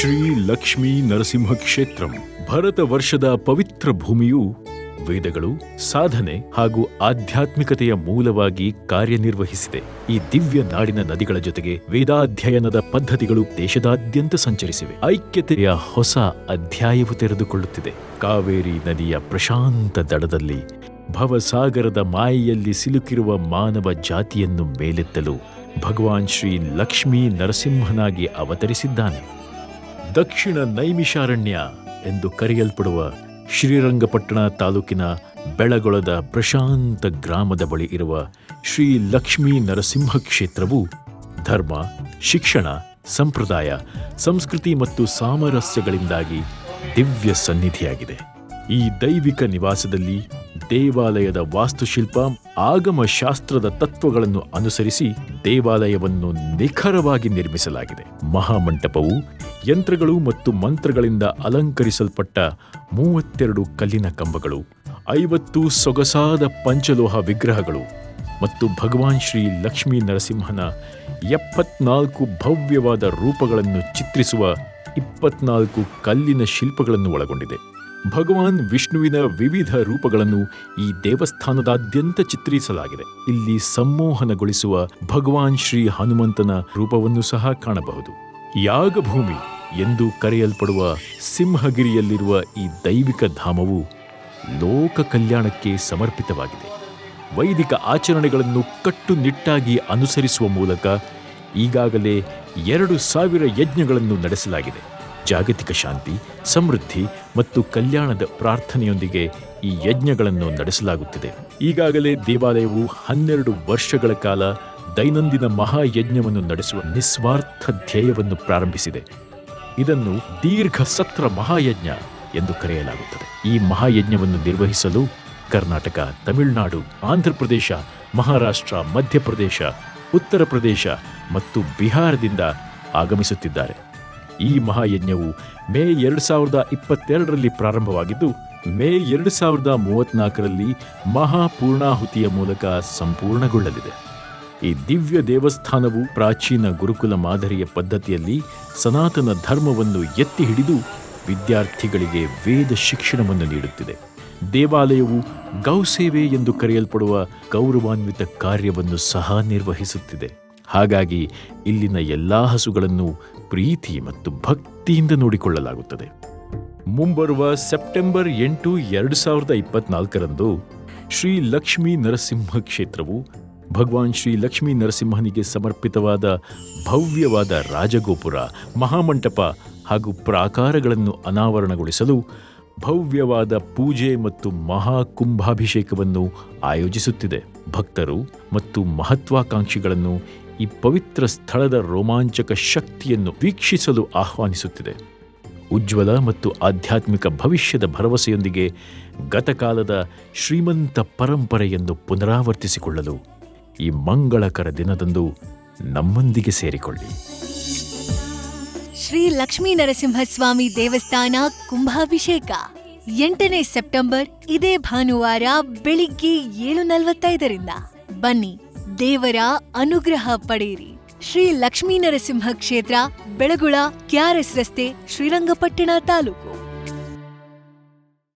ಶ್ರೀ ಲಕ್ಷ್ಮೀ ನರಸಿಂಹ ಕ್ಷೇತ್ರಂ ಭರತ ವರ್ಷದ ಪವಿತ್ರ ಭೂಮಿಯು ವೇದಗಳು, ಸಾಧನೆ ಹಾಗೂ ಆಧ್ಯಾತ್ಮಿಕತೆಯ ಮೂಲವಾಗಿ ಕಾರ್ಯನಿರ್ವಹಿಸಿದೆ. ಈ ದಿವ್ಯ ನಾಡಿನ ನದಿಗಳ ಜೊತೆಗೆ ವೇದಾಧ್ಯಯನದ ಪದ್ಧತಿಗಳು ದೇಶದಾದ್ಯಂತ ಸಂಚರಿಸಿವೆ. ಐಕ್ಯತೆಯ ಹೊಸ ಅಧ್ಯಾಯವು ತೆರೆದುಕೊಳ್ಳುತ್ತಿದೆ. ಕಾವೇರಿ ನದಿಯ ಪ್ರಶಾಂತ ದಡದಲ್ಲಿ ಭವಸಾಗರದ ಮಾಯೆಯಲ್ಲಿ ಸಿಲುಕಿರುವ ಮಾನವ ಜಾತಿಯನ್ನು ಮೇಲೆತ್ತಲು ಭಗವಾನ್ ಶ್ರೀ ಲಕ್ಷ್ಮೀ ನರಸಿಂಹನಾಗಿ ಅವತರಿಸಿದ್ದಾನೆ. ದಕ್ಷಿಣ ನೈಮಿಷಾರಣ್ಯ ಎಂದು ಕರೆಯಲ್ಪಡುವ ಶ್ರೀರಂಗಪಟ್ಟಣ ತಾಲೂಕಿನ ಬೆಳಗೊಳದ ಪ್ರಶಾಂತ ಗ್ರಾಮದ ಬಳಿ ಇರುವ ಶ್ರೀ ಲಕ್ಷ್ಮೀ ನರಸಿಂಹ ಕ್ಷೇತ್ರವು ಧರ್ಮ, ಶಿಕ್ಷಣ, ಸಂಪ್ರದಾಯ, ಸಂಸ್ಕೃತಿ ಮತ್ತು ಸಾಮರಸ್ಯಗಳಿಂದಾಗಿ ದಿವ್ಯ ಸನ್ನಿಧಿಯಾಗಿದೆ. ಈ ದೈವಿಕ ನಿವಾಸದಲ್ಲಿ ದೇವಾಲಯದ ವಾಸ್ತುಶಿಲ್ಪ ಆಗಮಶಾಸ್ತ್ರದ ತತ್ವಗಳನ್ನು ಅನುಸರಿಸಿ ದೇವಾಲಯವನ್ನು ನಿಖರವಾಗಿ ನಿರ್ಮಿಸಲಾಗಿದೆ. ಮಹಾಮಂಟಪವು ಯಂತ್ರಗಳು ಮತ್ತು ಮಂತ್ರಗಳಿಂದ ಅಲಂಕರಿಸಲ್ಪಟ್ಟ 32 ಕಲ್ಲಿನ ಕಂಬಗಳು, 50 ಸೊಗಸಾದ ಪಂಚಲೋಹ ವಿಗ್ರಹಗಳು ಮತ್ತು ಭಗವಾನ್ ಶ್ರೀ ಲಕ್ಷ್ಮೀ ನರಸಿಂಹನ 74 ಭವ್ಯವಾದ ರೂಪಗಳನ್ನು ಚಿತ್ರಿಸುವ 24 ಕಲ್ಲಿನ ಶಿಲ್ಪಗಳನ್ನು ಒಳಗೊಂಡಿದೆ. ಭಗವಾನ್ ವಿಷ್ಣುವಿನ ವಿವಿಧ ರೂಪಗಳನ್ನು ಈ ದೇವಸ್ಥಾನದಾದ್ಯಂತ ಚಿತ್ರಿಸಲಾಗಿದೆ. ಇಲ್ಲಿ ಸಂಮೋಹನಗೊಳಿಸುವ ಭಗವಾನ್ ಶ್ರೀ ಹನುಮಂತನ ರೂಪವನ್ನು ಸಹ ಕಾಣಬಹುದು. ಯಾಗಭೂಮಿ ಎಂದು ಕರೆಯಲ್ಪಡುವ ಸಿಂಹಗಿರಿಯಲ್ಲಿರುವ ಈ ದೈವಿಕ ಧಾಮವು ಲೋಕ ಕಲ್ಯಾಣಕ್ಕೆ ಸಮರ್ಪಿತವಾಗಿದೆ. ವೈದಿಕ ಆಚರಣೆಗಳನ್ನು ಕಟ್ಟುನಿಟ್ಟಾಗಿ ಅನುಸರಿಸುವ ಮೂಲಕ ಈಗಾಗಲೇ 2000 ಯಜ್ಞಗಳನ್ನು ನಡೆಸಲಾಗಿದೆ. ಜಾಗತಿಕ ಶಾಂತಿ, ಸಮೃದ್ಧಿ ಮತ್ತು ಕಲ್ಯಾಣದ ಪ್ರಾರ್ಥನೆಯೊಂದಿಗೆ ಈ ಯಜ್ಞಗಳನ್ನು ನಡೆಸಲಾಗುತ್ತಿದೆ. ಈಗಾಗಲೇ ದೇವಾಲಯವು 12 ವರ್ಷಗಳ ಕಾಲ ದೈನಂದಿನ ಮಹಾಯಜ್ಞವನ್ನು ನಡೆಸುವ ನಿಸ್ವಾರ್ಥ ಧ್ಯೇಯವನ್ನು ಪ್ರಾರಂಭಿಸಿದೆ. ಇದನ್ನು ದೀರ್ಘ ಸತ್ರ ಮಹಾಯಜ್ಞ ಎಂದು ಕರೆಯಲಾಗುತ್ತದೆ. ಈ ಮಹಾಯಜ್ಞವನ್ನು ನಿರ್ವಹಿಸಲು ಕರ್ನಾಟಕ, ತಮಿಳುನಾಡು, ಆಂಧ್ರಪ್ರದೇಶ, ಮಹಾರಾಷ್ಟ್ರ, ಮಧ್ಯಪ್ರದೇಶ, ಉತ್ತರ ಪ್ರದೇಶ ಮತ್ತು ಬಿಹಾರದಿಂದ ಆಗಮಿಸುತ್ತಿದ್ದಾರೆ. ಈ ಮಹಾಯಜ್ಞವು ಮೇ 2022ರಲ್ಲಿ ಪ್ರಾರಂಭವಾಗಿದ್ದು ಮೇ 2034ರಲ್ಲಿ ಮಹಾಪೂರ್ಣಾಹುತಿಯ ಮೂಲಕ ಸಂಪೂರ್ಣಗೊಳ್ಳಲಿದೆ. ಈ ದಿವ್ಯ ದೇವಸ್ಥಾನವು ಪ್ರಾಚೀನ ಗುರುಕುಲ ಮಾದರಿಯ ಪದ್ಧತಿಯಲ್ಲಿ ಸನಾತನ ಧರ್ಮವನ್ನು ಎತ್ತಿ ಹಿಡಿದು ವಿದ್ಯಾರ್ಥಿಗಳಿಗೆ ವೇದ ಶಿಕ್ಷಣವನ್ನು ನೀಡುತ್ತಿದೆ. ದೇವಾಲಯವು ಗೌಸೇವೆ ಎಂದು ಕರೆಯಲ್ಪಡುವ ಗೌರವಾನ್ವಿತ ಕಾರ್ಯವನ್ನು ಸಹ ನಿರ್ವಹಿಸುತ್ತಿದೆ. ಹಾಗಾಗಿ ಇಲ್ಲಿನ ಎಲ್ಲಾ ಹಸುಗಳನ್ನು ಪ್ರೀತಿ ಮತ್ತು ಭಕ್ತಿಯಿಂದ ನೋಡಿಕೊಳ್ಳಲಾಗುತ್ತದೆ. ಮುಂಬರುವ ಸೆಪ್ಟೆಂಬರ್ 8, 2024ರಂದು ಶ್ರೀ ಲಕ್ಷ್ಮೀ ನರಸಿಂಹ ಕ್ಷೇತ್ರವು ಭಗವಾನ್ ಶ್ರೀ ಲಕ್ಷ್ಮೀ ನರಸಿಂಹನಿಗೆ ಸಮರ್ಪಿತವಾದ ಭವ್ಯವಾದ ರಾಜಗೋಪುರ, ಮಹಾಮಂಟಪ ಹಾಗೂ ಪ್ರಾಕಾರಗಳನ್ನು ಅನಾವರಣಗೊಳಿಸಲು ಭವ್ಯವಾದ ಪೂಜೆ ಮತ್ತು ಮಹಾಕುಂಭಾಭಿಷೇಕವನ್ನು ಆಯೋಜಿಸುತ್ತಿದೆ. ಭಕ್ತರು ಮತ್ತು ಮಹತ್ವಾಕಾಂಕ್ಷಿಗಳನ್ನು ಈ ಪವಿತ್ರ ಸ್ಥಳದ ರೋಮಾಂಚಕ ಶಕ್ತಿಯನ್ನು ವೀಕ್ಷಿಸಲು ಆಹ್ವಾನಿಸುತ್ತಿದೆ. ಉಜ್ವಲ ಮತ್ತು ಆಧ್ಯಾತ್ಮಿಕ ಭವಿಷ್ಯದ ಭರವಸೆಯೊಂದಿಗೆ ಗತಕಾಲದ ಶ್ರೀಮಂತ ಪರಂಪರೆಯನ್ನು ಪುನರಾವರ್ತಿಸಿಕೊಳ್ಳಲು ಈ ಮಂಗಳಕರ ದಿನದಂದು ನಮ್ಮೊಂದಿಗೆ ಸೇರಿಕೊಳ್ಳಿ. ಶ್ರೀ ಲಕ್ಷ್ಮೀ ನರಸಿಂಹಸ್ವಾಮಿ ದೇವಸ್ಥಾನ ಕುಂಭಾಭಿಷೇಕ 8ನೇ ಸೆಪ್ಟೆಂಬರ್ ಇದೇ ಭಾನುವಾರ ಬೆಳಿಗ್ಗೆ 7:45ರಿಂದ ಬನ್ನಿ, ದೇವರ ಅನುಗ್ರಹ ಪಡೆಯಿರಿ. ಶ್ರೀ ಲಕ್ಷ್ಮೀ ನರಸಿಂಹ ಕ್ಷೇತ್ರ, ಬೆಳಗುಳ, KRS ರಸ್ತೆ, ಶ್ರೀರಂಗಪಟ್ಟಣ ತಾಲೂಕು.